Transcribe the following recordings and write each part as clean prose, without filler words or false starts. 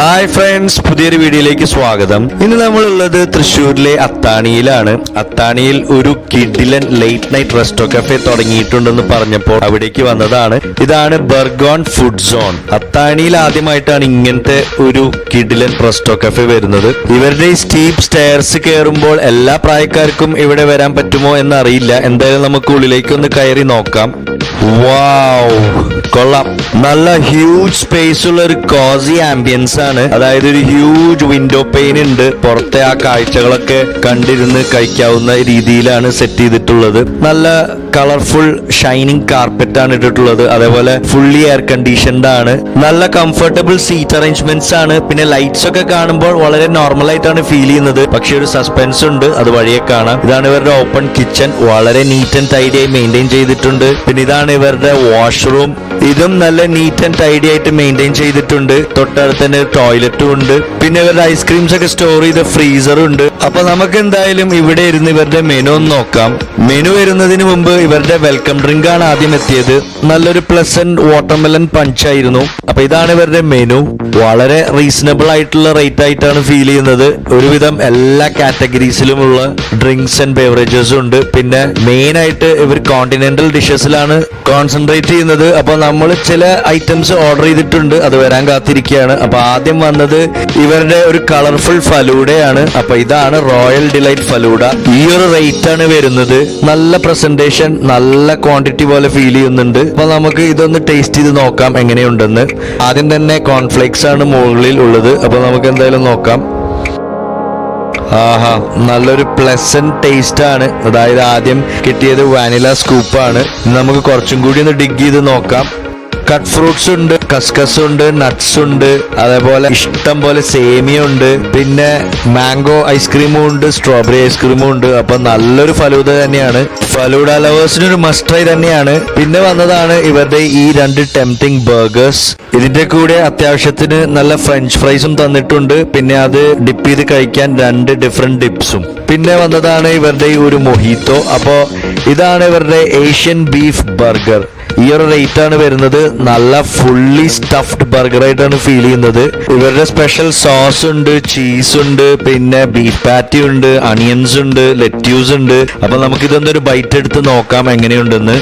Hi friends, പുതിയൊരു വീഡിയോയിലേക്ക് സ്വാഗതം. ഇന്ന് നമ്മളുള്ളത് തൃശ്ശൂരിലെ അത്താണിയിലാണ്. അത്താണിയിൽ ഒരു കിഡിലൻ ലേറ്റ് നൈറ്റ് റെസ്റ്റോ കഫേ തുടങ്ങിയിട്ടുണ്ടെന്ന് പറഞ്ഞപ്പോൾ അവിടേക്ക് വന്നതാണ്. ഇതാണ് ബർഗോൺ ഫുഡ് സോൺ. അത്താണിയിൽ ആദ്യമായിട്ടാണ് ഇങ്ങനത്തെ ഒരു കിഡിലൻ റെസ്റ്റോ കഫേ വരുന്നത്. ഇവരുടെ സ്റ്റീപ്പ് സ്റ്റെയർസ് കയറുമ്പോൾ എല്ലാ പ്രായക്കാർക്കും ഇവിടെ വരാൻ പറ്റുമോ എന്നറിയില്ല. എന്തായാലും നമുക്ക് ഉള്ളിലേക്ക് ഒന്ന് കയറി നോക്കാം. വാവ്, കൊള്ളാം. നല്ല ഹ്യൂജ് സ്പേസ് ഉള്ള ഒരു കോസി ആംബിയൻസ് ആണ്. അതായത് ഒരു ഹ്യൂജ് വിൻഡോ പെയിൻ ഉണ്ട്. പുറത്തെ ആ കാഴ്ചകളൊക്കെ കണ്ടിരുന്ന് കഴിക്കാവുന്ന രീതിയിലാണ് സെറ്റ് ചെയ്തിട്ടുള്ളത്. നല്ല കളർഫുൾ ഷൈനിങ് കാർപ്പറ്റ് ആണ് ഇട്ടിട്ടുള്ളത്. അതേപോലെ ഫുള്ളി എയർ കണ്ടീഷൻഡ് ആണ്. നല്ല കംഫർട്ടബിൾ സീറ്റ് അറേഞ്ച്മെന്റ്സ് ആണ്. പിന്നെ ലൈറ്റ്സ് ഒക്കെ കാണുമ്പോൾ വളരെ നോർമൽ ആയിട്ടാണ് ഫീൽ ചെയ്യുന്നത്. പക്ഷെ ഒരു സസ്പെൻസ് ഉണ്ട്, അത് വഴിയെ കാണാം. ഇതാണ് ഇവരുടെ ഓപ്പൺ കിച്ചൺ. വളരെ നീറ്റ് ആൻഡ് ടൈഡി ആയി മെയിൻറ്റെയിൻ ചെയ്തിട്ടുണ്ട്. പിന്നെ ഇതാണ് ഇവരുടെ വാഷ്റൂം. ഇതും നല്ല നീറ്റ് ആൻഡ് ടൈഡി ആയിട്ട് മെയിൻറ്റെയിൻ ചെയ്തിട്ടുണ്ട്. തൊട്ടടുത്ത് തന്നെ ടോയ്ലറ്റും ഉണ്ട്. പിന്നെ ഇവരുടെ ഐസ്ക്രീംസ് ഒക്കെ സ്റ്റോർ ചെയ്ത ഫ്രീസറും ഉണ്ട്. അപ്പൊ നമുക്ക് എന്തായാലും ഇവിടെ ഇരുന്ന് ഇവരുടെ മെനു ഒന്ന് നോക്കാം. മെനു വരുന്നതിന് മുമ്പ് ഇവരുടെ വെൽക്കം ഡ്രിങ്ക് ആണ് ആദ്യം എത്തിയത്. നല്ലൊരു പ്ലസന്റ് വാട്ടർമെലൻ പഞ്ച് ആയിരുന്നു. അപ്പൊ ഇതാണ് ഇവരുടെ മെനു. വളരെ റീസണബിൾ ആയിട്ടുള്ള റേറ്റ് ആയിട്ടാണ് ഫീൽ ചെയ്യുന്നത്. ഒരുവിധം എല്ലാ കാറ്റഗറീസിലുമുള്ള ഡ്രിങ്ക്സ് ആൻഡ് ബെവറേജസും ഉണ്ട്. പിന്നെ മെയിൻ ആയിട്ട് ഇവർ കോണ്ടിനെന്റൽ ഡിഷസിലാണ് കോൺസെൻട്രേറ്റ് ചെയ്യുന്നത്. അപ്പൊ നമ്മൾ ചില ഐറ്റംസ് ഓർഡർ ചെയ്തിട്ടുണ്ട്, അത് വരാൻ കാത്തിരിക്കുകയാണ്. അപ്പൊ ആദ്യം വന്നത് ഇവരുടെ ഒരു കളർഫുൾ ഫലൂഡയാണ്. അപ്പൊ ഇതാണ് റോയൽ ഡിലൈറ്റ് ഫലൂഡ. ഈ ഒരു റേറ്റ് ആണ് വരുന്നത്. നല്ല പ്രസന്റേഷൻ, നല്ല ക്വാണ്ടിറ്റി പോലെ ഫീൽ ചെയ്യുന്നുണ്ട്. അപ്പൊ നമുക്ക് ഇതൊന്ന് ടേസ്റ്റ് ചെയ്ത് നോക്കാം എങ്ങനെയുണ്ടെന്ന്. ആദ്യം തന്നെ കോൺഫ്ലേക്സ് ആണ് മുകളിൽ ഉള്ളത്. അപ്പൊ നമുക്ക് എന്തായാലും നോക്കാം. ആഹാ, നല്ലൊരു പ്ലസന്റ് ടേസ്റ്റ് ആണ്. അതായത് ആദ്യം കിട്ടിയത് വാനില സ്കൂപ്പാണ്. നമുക്ക് കുറച്ചും കൂടി ഒന്ന് ഡിഗ് ചെയ്ത് നോക്കാം. കട്ട് ഫ്രൂട്ട്സ് ഉണ്ട്, കസ്കസ് ഉണ്ട്, നട്ട്സ് ഉണ്ട്, അതേപോലെ ഇഷ്ടം പോലെ സേമിയ ഉണ്ട്. പിന്നെ മാംഗോ ഐസ്ക്രീമും ഉണ്ട്, സ്ട്രോബെറി ഐസ്ക്രീമും ഉണ്ട്. അപ്പൊ നല്ലൊരു ഫലൂദ തന്നെയാണ്. ഫലൂഡ ലവേഴ്സിന് ഒരു മസ്റ്റ് ട്രൈ തന്നെയാണ്. പിന്നെ വന്നതാണ് ഇവരുടെ ഈ രണ്ട് ടെംപ്റ്റിംഗ് ബർഗേഴ്സ്. ഇതിന്റെ കൂടെ അത്യാവശ്യത്തിന് നല്ല ഫ്രഞ്ച് ഫ്രൈസും തന്നിട്ടുണ്ട്. പിന്നെ അത് ഡിപ്പ് ചെയ്ത് കഴിക്കാൻ രണ്ട് ഡിഫറെന്റ് ഡിപ്സും. പിന്നെ വന്നതാണ് ഇവരുടെ ഈ ഒരു മൊഹിത്തോ. അപ്പോ ഇതാണ് ഇവരുടെ ഏഷ്യൻ ബീഫ് ബർഗർ. ഈ ഒരു റേറ്റ് ആണ് വരുന്നത്. നല്ല ഫുള്ളി സ്റ്റഫ്ഡ് ബർഗർ ആയിട്ടാണ് ഫീൽ ചെയ്യുന്നത്. ഇവരുടെ സ്പെഷ്യൽ സോസ് ഉണ്ട്, ചീസ് ഉണ്ട്, പിന്നെ ബീഫ് പാറ്റി ഉണ്ട്, അണിയൻസ് ഉണ്ട്, ലെറ്റ്യൂസ് ഉണ്ട്. അപ്പൊ നമുക്ക് ഇതൊന്നൊരു ബൈറ്റ് എടുത്ത് നോക്കാം എങ്ങനെയുണ്ടെന്ന്.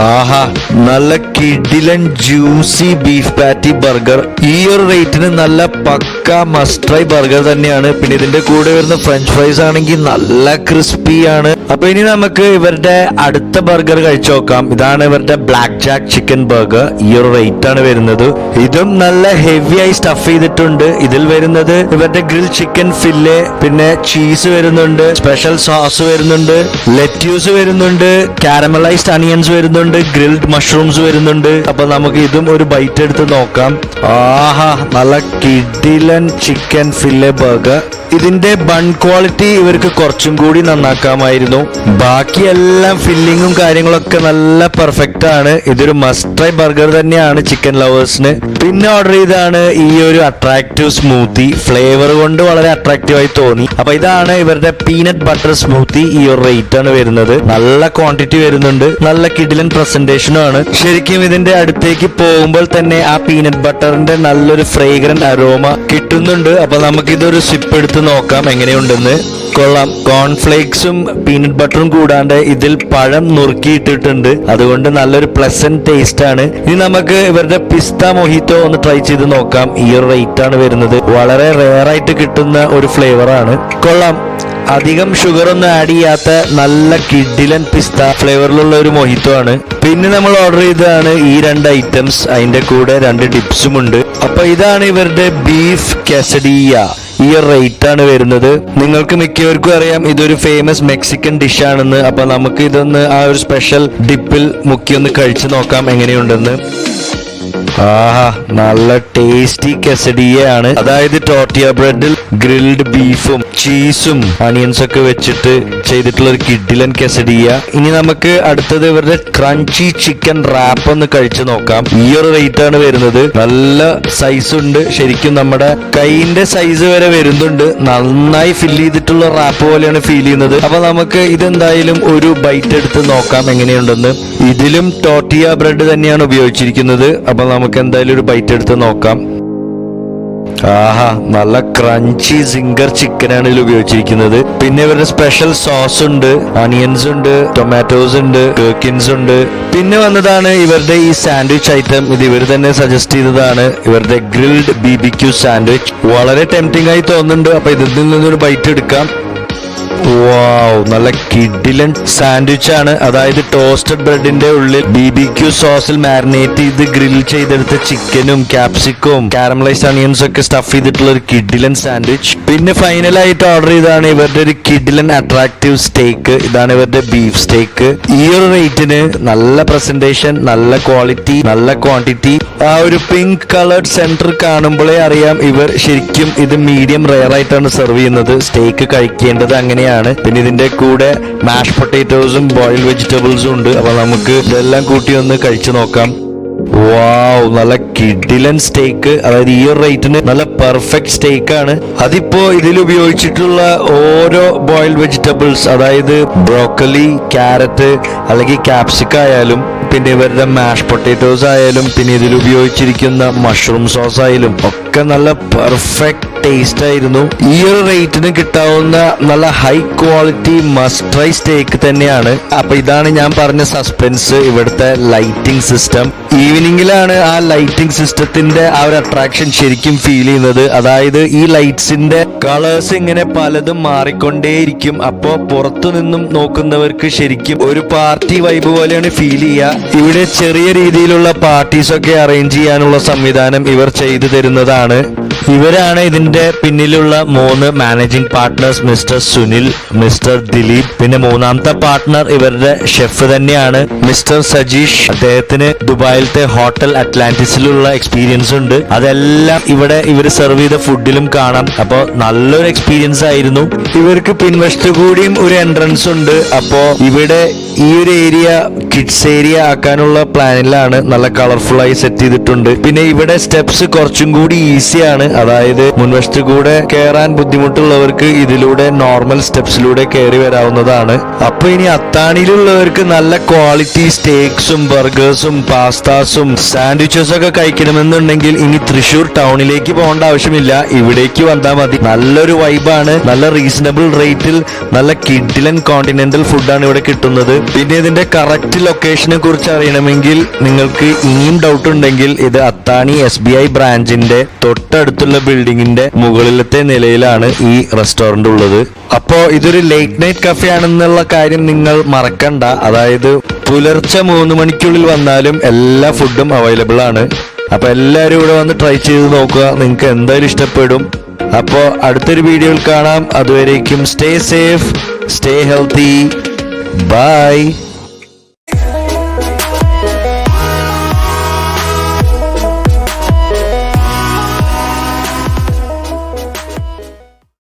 ആഹാ, നല്ല കിഡിലൻ ജ്യൂസി ബീഫ് പാറ്റി ബർഗർ. ഈ ഒരു റേറ്റിന് നല്ല പക്ക മസ്റ്റ് ട്രൈ ബർഗർ തന്നെയാണ്. പിന്നെ ഇതിന്റെ കൂടെ വരുന്ന ഫ്രഞ്ച് ഫ്രൈസ് ആണെങ്കിൽ നല്ല ക്രിസ്പി ആണ്. അപ്പൊ ഇനി നമുക്ക് ഇവരുടെ അടുത്ത ബർഗർ കഴിച്ചു നോക്കാം. ഇതാണ് ഇവരുടെ ബ്ലാക്ക് ജാക്ക് ചിക്കൻ ബർഗർ. ഈ ഒരു റേറ്റ് ആണ് വരുന്നത്. ഇതും നല്ല ഹെവി ആയി സ്റ്റഫ് ചെയ്തിട്ടുണ്ട്. ഇതിൽ വരുന്നത് ഇവരുടെ ഗ്രിൽ ചിക്കൻ ഫില്ലെ, പിന്നെ ചീസ് വരുന്നുണ്ട്, സ്പെഷ്യൽ സോസ് വരുന്നുണ്ട്, ലെറ്റ്യൂസ് വരുന്നുണ്ട്, കാരമലൈസ്ഡ് അണിയൻസ് വരുന്നുണ്ട്, ഗ്രിൽഡ് മഷ്റൂംസ് വരുന്നുണ്ട്. അപ്പൊ നമുക്ക് ഇതും ഒരു ബൈറ്റ് എടുത്ത് നോക്കാം. ആഹാ, നല്ല കിഡിലൻ ചിക്കൻ ഫില്ലെ ബർഗർ. ഇതിന്റെ ബൺ ക്വാളിറ്റി ഇവർക്ക് കുറച്ചും കൂടി നന്നാക്കാമായിരുന്നു. ബാക്കിയെല്ലാം ഫില്ലിങ്ങും കാര്യങ്ങളൊക്കെ നല്ല പെർഫെക്റ്റ് ആണ്. ഇതൊരു മസ്റ്റ് ട്രൈ ബർഗർ തന്നെയാണ് ചിക്കൻ ലവേഴ്സിന്. പിന്നെ ഓർഡർ ചെയ്താണ് ഈ ഒരു അട്രാക്റ്റീവ് സ്മൂത്തി. ഫ്ലേവർ കൊണ്ട് വളരെ അട്രാക്റ്റീവ് ആയി തോന്നി. അപ്പൊ ഇതാണ് ഇവരുടെ പീനട്ട് ബട്ടർ സ്മൂത്തി. ഈ ഒരു റേറ്റ് ആണ് വരുന്നത്. നല്ല ക്വാണ്ടിറ്റി വരുന്നുണ്ട്. നല്ല കിഡിലൻ പ്രസന്റേഷനും ആണ്. ശരിക്കും ഇതിന്റെ അടുത്തേക്ക് പോകുമ്പോൾ തന്നെ ആ പീനട്ട് ബട്ടറിന്റെ നല്ലൊരു ഫ്രേഗ്രന്റ് അരോമ കിട്ടുന്നുണ്ട്. അപ്പൊ നമുക്ക് ഇതൊരു സിപ്പ് എടുത്ത് നോക്കാം എങ്ങനെയുണ്ടെന്ന്. കൊള്ളാം. കോൺഫ്ലേക്സും പീനട്ട് ബട്ടറും കൂടാണ്ട് ഇതിൽ പഴം നുറുക്കിയിട്ടിട്ടുണ്ട്. അതുകൊണ്ട് നല്ലൊരു പ്ലസന്റ് ടേസ്റ്റ് ആണ്. ഇനി നമുക്ക് ഇവരുടെ പിസ്ത മൊഹിത്തോ ഒന്ന് ട്രൈ ചെയ്ത് നോക്കാം. ഈ ഒരു റേറ്റ് ആണ് വരുന്നത്. വളരെ റെയർ ആയിട്ട് കിട്ടുന്ന ഒരു ഫ്ലേവർ ആണ്. കൊള്ളാം. അധികം ഷുഗർ ഒന്നും ആഡ് ചെയ്യാത്ത നല്ല കിഡിലൻ പിസ്ത ഫ്ലേവറിലുള്ള ഒരു മൊഹിത്തോ ആണ്. പിന്നെ നമ്മൾ ഓർഡർ ചെയ്തതാണ് ഈ രണ്ട് ഐറ്റംസ്. അതിന്റെ കൂടെ രണ്ട് ഡിപ്സും ഉണ്ട്. അപ്പൊ ഇതാണ് ഇവരുടെ ബീഫ് കെസഡിയ. ഈ റേറ്റ് ആണ് വരുന്നത്. നിങ്ങൾക്ക് മിക്കവർക്കും അറിയാം ഇതൊരു ഫേമസ് മെക്സിക്കൻ ഡിഷ് ആണെന്ന്. അപ്പൊ നമുക്ക് ഇതൊന്ന് ആ ഒരു സ്പെഷ്യൽ ഡിപ്പിൽ മുക്കി ഒന്ന് കഴിച്ചു നോക്കാം എങ്ങനെയുണ്ടെന്ന്. ആഹാ, നല്ല ടേസ്റ്റി കെസഡിയ ആണ്. അതായത് ടോർട്ടിയ ബ്രെഡിൽ ഗ്രിൽഡ് ബീഫും ചീസും അണിയൻസ് ഒക്കെ വെച്ചിട്ട് ചെയ്തിട്ടുള്ള ഒരു കിഡിലൻ കെസഡിയ. ഇനി നമുക്ക് അടുത്തത് ഇവരുടെ ക്രഞ്ചി ചിക്കൻ റാപ്പ് ഒന്ന് കഴിച്ചു നോക്കാം. ഈ ഒരു റേറ്റ് ആണ് വരുന്നത്. നല്ല സൈസ് ഉണ്ട്. ശരിക്കും നമ്മുടെ കൈയിന്റെ സൈസ് വരെ വരുന്നുണ്ട്. നന്നായി ഫില്ല് ചെയ്തിട്ടുള്ള റാപ്പ് പോലെയാണ് ഫീൽ ചെയ്യുന്നത്. അപ്പൊ നമുക്ക് ഇതെന്തായാലും ഒരു ബൈറ്റ് എടുത്ത് നോക്കാം എങ്ങനെയുണ്ടെന്ന്. ഇതിലും ടോർട്ടിയ ബ്രെഡ് തന്നെയാണ് ഉപയോഗിച്ചിരിക്കുന്നത്. അപ്പൊ നമുക്ക് എന്തായാലും ഒരു ബൈറ്റ് എടുത്ത് നോക്കാം. ആഹാ, നല്ല ക്രഞ്ചി സിംഗർ ചിക്കനാണ് ഇതിൽ ഉപയോഗിച്ചിരിക്കുന്നത്. പിന്നെ ഇവരുടെ സ്പെഷ്യൽ സോസ് ഉണ്ട്, അണിയൻസ് ഉണ്ട്, ടൊമാറ്റോസ് ഉണ്ട്, കേക്കിൻസ് ഉണ്ട്. പിന്നെ വന്നതാണ് ഇവരുടെ ഈ സാൻഡ്വിച്ച് ഐറ്റം. ഇത് ഇവർ തന്നെ സജസ്റ്റ് ചെയ്തതാണ്. ഇവരുടെ ഗ്രിൽഡ് BBQ സാൻഡ്വിച്ച് വളരെ ടെംപ്റ്റിംഗ് ആയി തോന്നുന്നുണ്ട്. അപ്പൊ ഇതിൽ നിന്നൊരു ബൈറ്റ് എടുക്കാം. വാവ്, നല്ല കിഡിലൻ സാൻഡ്വിച്ച് ആണ്. അതായത് ടോസ്റ്റഡ് ബ്രെഡിന്റെ ഉള്ളിൽ BBQ സോസിൽ മാരിനേറ്റ് ചെയ്ത് ഗ്രിൽ ചെയ്തെടുത്ത ചിക്കനും ക്യാപ്സിക്കവും കാരമലൈസ്ഡ് അണിയൻസും ഒക്കെ സ്റ്റഫ് ചെയ്തിട്ടുള്ള ഒരു കിഡിലൻ സാൻഡ്വിച്ച്. പിന്നെ ഫൈനലായിട്ട് ഓർഡർ ചെയ്താണ് ഇവരുടെ ഒരു കിഡിലൻ അട്രാക്റ്റീവ് സ്റ്റേക്ക്. ഇതാണ് ഇവരുടെ ബീഫ് സ്റ്റേക്ക്. ഈ ഒരു റേറ്റിന് നല്ല പ്രസന്റേഷൻ, നല്ല ക്വാളിറ്റി, നല്ല ക്വാണ്ടിറ്റി. ആ ഒരു പിങ്ക് കളർഡ് സെന്റർ കാണുമ്പോഴേ അറിയാം ഇവർ ശരിക്കും ഇത് മീഡിയം റെയർ ആയിട്ടാണ് സെർവ് ചെയ്യുന്നത്. സ്റ്റേക്ക് കഴിക്കേണ്ടത് അങ്ങനെയാണ്. പിന്നെ ഇതിന്റെ കൂടെ മാഷ് പൊട്ടേറ്റോസും ബോയിൽഡ് വെജിറ്റബിൾസും ഉണ്ട്. അപ്പൊ നമുക്ക് ഇതെല്ലാം കൂട്ടി ഒന്ന് കഴിച്ചു നോക്കാം. വാവ്, നല്ല കിഡിലൻ സ്റ്റേക്ക്. അതായത് ഈ ഒരു റേറ്റിന് നല്ല പെർഫെക്റ്റ് സ്റ്റേക്ക് ആണ്. അതിപ്പോ ഇതിൽ ഉപയോഗിച്ചിട്ടുള്ള ഓരോ ബോയിൽഡ് വെജിറ്റബിൾസ്, അതായത് ബ്രോക്കലി, ക്യാരറ്റ് അല്ലെങ്കിൽ ക്യാപ്സിക്ക ആയാലും, പിന്നെ ഇവരുടെ മാഷ് പൊട്ടേറ്റോസ് ആയാലും, പിന്നെ ഇതിൽ ഉപയോഗിച്ചിരിക്കുന്ന മഷ്റൂം സോസ് ആയാലും ഒക്കെ നല്ല പെർഫെക്റ്റ് ടേസ്റ്റ് ആയിരുന്നു. ഈ ഒരു റേറ്റിന് കിട്ടാവുന്ന നല്ല ഹൈ ക്വാളിറ്റി മസ്റ്റ് ട്രൈ സ്റ്റേക്ക് തന്നെയാണ്. അപ്പൊ ഇതാണ് ഞാൻ പറഞ്ഞ സസ്പെൻസ്, ഇവിടുത്തെ ലൈറ്റിംഗ് സിസ്റ്റം. ഈവനിങ്ങിലാണ് ആ ലൈറ്റിംഗ് സിസ്റ്റത്തിന്റെ ആ ഒരു അട്രാക്ഷൻ ശരിക്കും ഫീൽ ചെയ്യുന്നത്. അതായത് ഈ ലൈറ്റ്സിന്റെ കളേഴ്സ് ഇങ്ങനെ പലതും മാറിക്കൊണ്ടേയിരിക്കും. അപ്പോ പുറത്തു നിന്നും നോക്കുന്നവർക്ക് ശരിക്കും ഒരു പാർട്ടി വൈബ് പോലെയാണ് ഫീൽ ചെയ്യുക. ഇവിടെ ചെറിയ രീതിയിലുള്ള പാർട്ടീസ് ഒക്കെ അറേഞ്ച് ചെയ്യാനുള്ള സംവിധാനം ഇവർ ചെയ്തു തരുന്നതാണ്. ഇവരാണ് ഇതിന്റെ പിന്നിലുള്ള 3 managing partners, mister Sunil, mister Dileep. പിന്നെ മൂന്നാമത്തെ പാർട്ട്ണർ ഇവരുടെ ഷെഫ് തന്നെയാണ്, മിസ്റ്റർ സജീഷ്. അദ്ദേഹത്തിന് ദുബായിലത്തെ ഹോട്ടൽ അറ്റ്ലാന്റിസിലുള്ള എക്സ്പീരിയൻസ് ഉണ്ട്. അതെല്ലാം ഇവിടെ ഇവർ സെർവ് ചെയ്ത ഫുഡിലും കാണാം. അപ്പോ നല്ലൊരു എക്സ്പീരിയൻസ് ആയിരുന്നു. ഇവർക്ക് പിൻവശത്ത് കൂടിയും ഒരു എൻട്രൻസ് ഉണ്ട്. അപ്പോ ഇവിടെ ഈ ഒരു ഏരിയ കിഡ്സ് ഏരിയ ആക്കാനുള്ള പ്ലാനിലാണ്. നല്ല കളർഫുൾ ആയി സെറ്റ് ചെയ്തിട്ടുണ്ട്. പിന്നെ ഇവിടെ സ്റ്റെപ്സ് കുറച്ചും കൂടി ഈസിയാണ്. അതായത് മുൻവശത്ത് കൂടെ കയറാൻ ബുദ്ധിമുട്ടുള്ളവർക്ക് ഇതിലൂടെ നോർമൽ സ്റ്റെപ്സിലൂടെ കയറി വരാവുന്നതാണ്. അപ്പൊ ഇനി അത്താണിയിലുള്ളവർക്ക് നല്ല ക്വാളിറ്റി സ്റ്റേക്സും ബർഗേഴ്സും പാസ്താസും സാൻഡ്വിച്ചസും ഒക്കെ കഴിക്കണമെന്നുണ്ടെങ്കിൽ ഇനി തൃശ്ശൂർ ടൗണിലേക്ക് പോകേണ്ട ആവശ്യമില്ല, ഇവിടേക്ക് വന്നാൽ മതി. നല്ലൊരു വൈബാണ്. നല്ല റീസണബിൾ റേറ്റിൽ നല്ല കിഡിലൻ കോണ്ടിനെന്റൽ ഫുഡാണ് ഇവിടെ കിട്ടുന്നത്. പിന്നെ ഇതിന്റെ കറക്റ്റ് ലൊക്കേഷനെ കുറിച്ച് അറിയണമെങ്കിൽ നിങ്ങൾക്ക് ഇനിയും ഡൗട്ട് ഉണ്ടെങ്കിൽ ഇത് അത്താണി SBI ബ്രാഞ്ചിന്റെ തൊട്ടടുത്തുള്ള ബിൽഡിങ്ങിന്റെ മുകളിലത്തെ നിലയിലാണ് ഈ റെസ്റ്റോറന്റ് ഉള്ളത്. അപ്പോ ഇതൊരു ലേറ്റ് നൈറ്റ് കഫേ ആണെന്നുള്ള കാര്യം നിങ്ങൾ മറക്കണ്ട. അതായത് പുലർച്ചെ 3 മണിക്കുള്ളിൽ വന്നാലും എല്ലാ ഫുഡും അവൈലബിൾ ആണ്. അപ്പൊ എല്ലാവരും ഇവിടെ വന്ന് ട്രൈ ചെയ്ത് നോക്കുക, നിങ്ങൾക്ക് എന്തായാലും ഇഷ്ടപ്പെടും. അപ്പോ അടുത്തൊരു വീഡിയോയിൽ കാണാം. അതുവരേക്കും stay safe, stay healthy, by.